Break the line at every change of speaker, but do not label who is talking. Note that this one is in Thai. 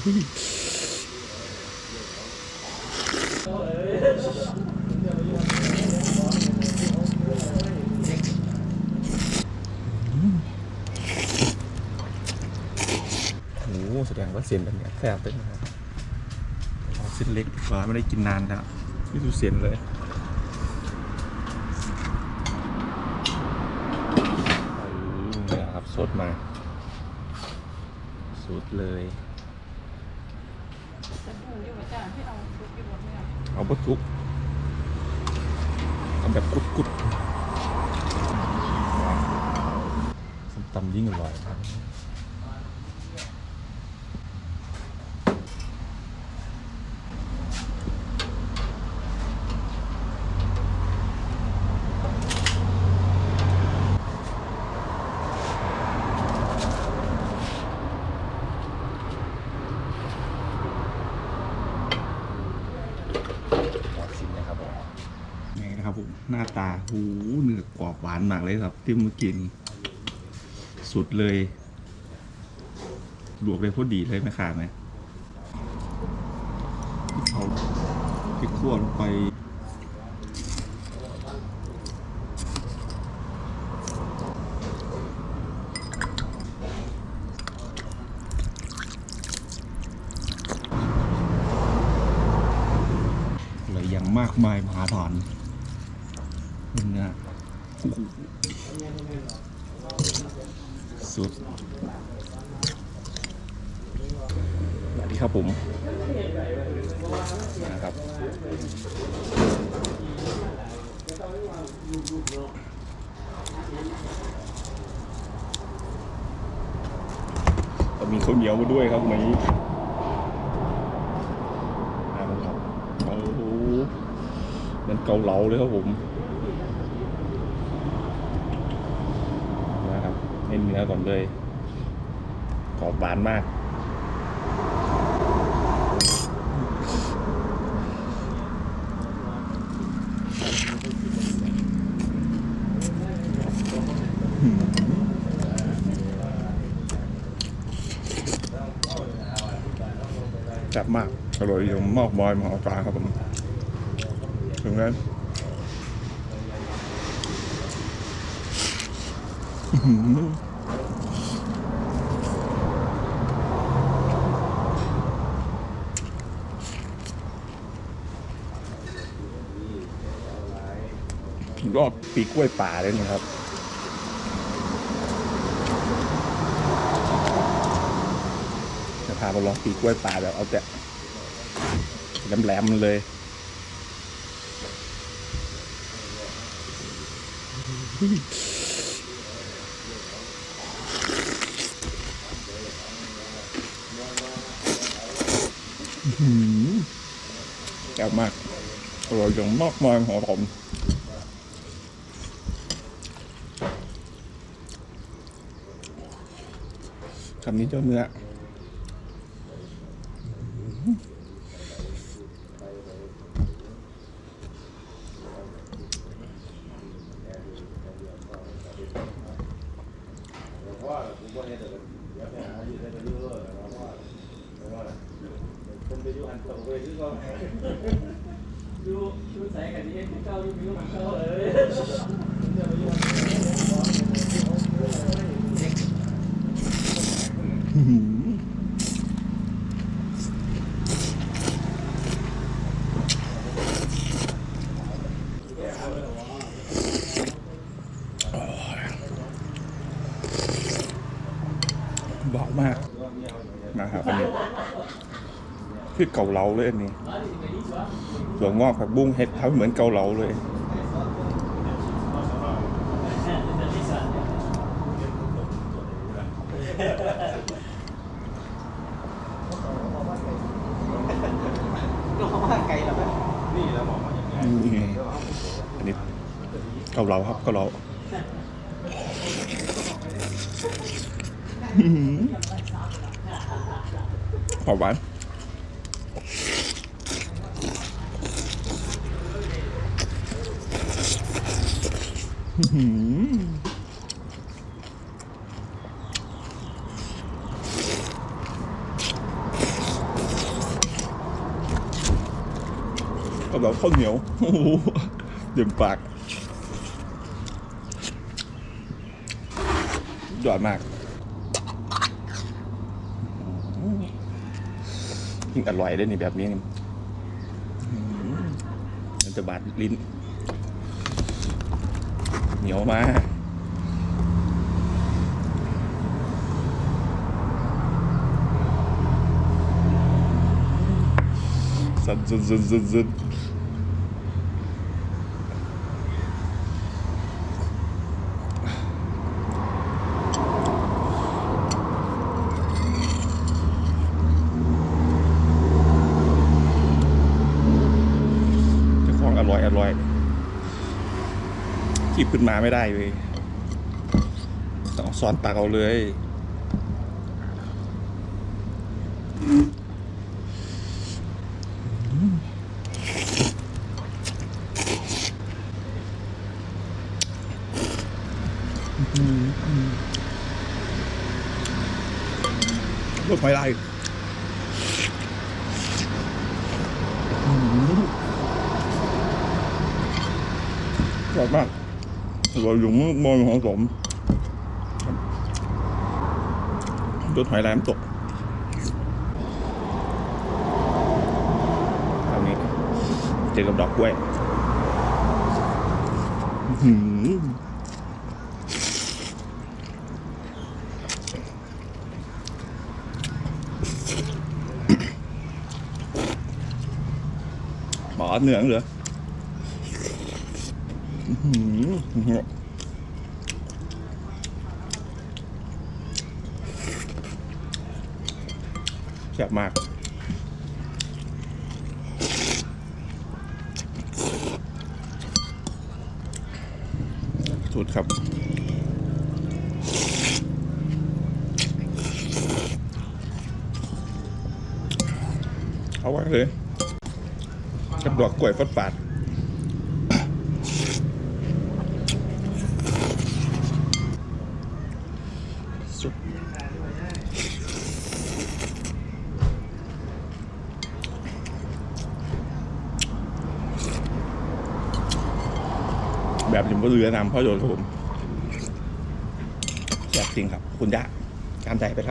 โอ้แสดงว่าเสียนแบบนี้แซ่บเลยนะครับเอาเส้นเล็กฟ้าไม่ได้กินนานแล้วไม่ดูเสียนเลยเนี่ยครับสดมาสุดเลยเอาบะทุกทำแบบกุดๆส้มตำยิ่งอร่อยครับผมหน้าตาหูเนื้อกรอบหวานมากเลยครับที่เมื่อกี้นี้สุดเลยลวกเลยพอดีเลยไหมขาดไหมที่เขาที่คั่วลงไปเลยยังมากมายมหาศาลเนี่ยสุดสวัสดีครับผมนะครับมีข้าวเหนียวมาด้วยครับวันนี้ครับโอ้โหมันเกาเหลาเลยครับผมเน้นเนื้อก่อนเลยกรอบหวานมากแซ่บมากอร่อยอย่างมากมายมหาศาลครับผมถึงนั้นรอบปีกล้วยป่าเลยนะครับจะพามาลองปีกล้วยป่าแบบเอาแต่แหลมๆเลยแซ่บมากอร่อยอย่างมากมายหอมผมคำนี้เจ้าเนื้อดูใส่กันนี้ที่เจ้าดูวิวของเจ้าเบามากนะครับอันนี้คือเกาเหลาเลยอันนี้ถั่วงอกผักบุ้งเห็ดทำเหมือนเกาเหลาเลยอันนี้เกาเหลาครับเกาเหลาหอมหวาน กับเราข้าวเหนียวโอ้โหเดือดปากยอดมากยิ่งอร่อยได้นี่แบบนี้มันจะบาดลิ้นเหนียวมากสั่นอร่อยขีบขึ้นมาไม่ได้เลยต้องซ้อนตักเอาเลยรสหอยลายอร่อยมากอร่อยอยู่มองของผมรสหอยลายน้ำตกคราวนี้เจอกับดอกกล้วยหมอเหนืองเหรอแซ่บมากสุดครับเอาไว้เลยกับดอกกล้วยฟดฝาดสุดแบบริมก็เรือน้ำพ่อโยนครับผมแซ่บจริงครับคุณยะการใจไปครับ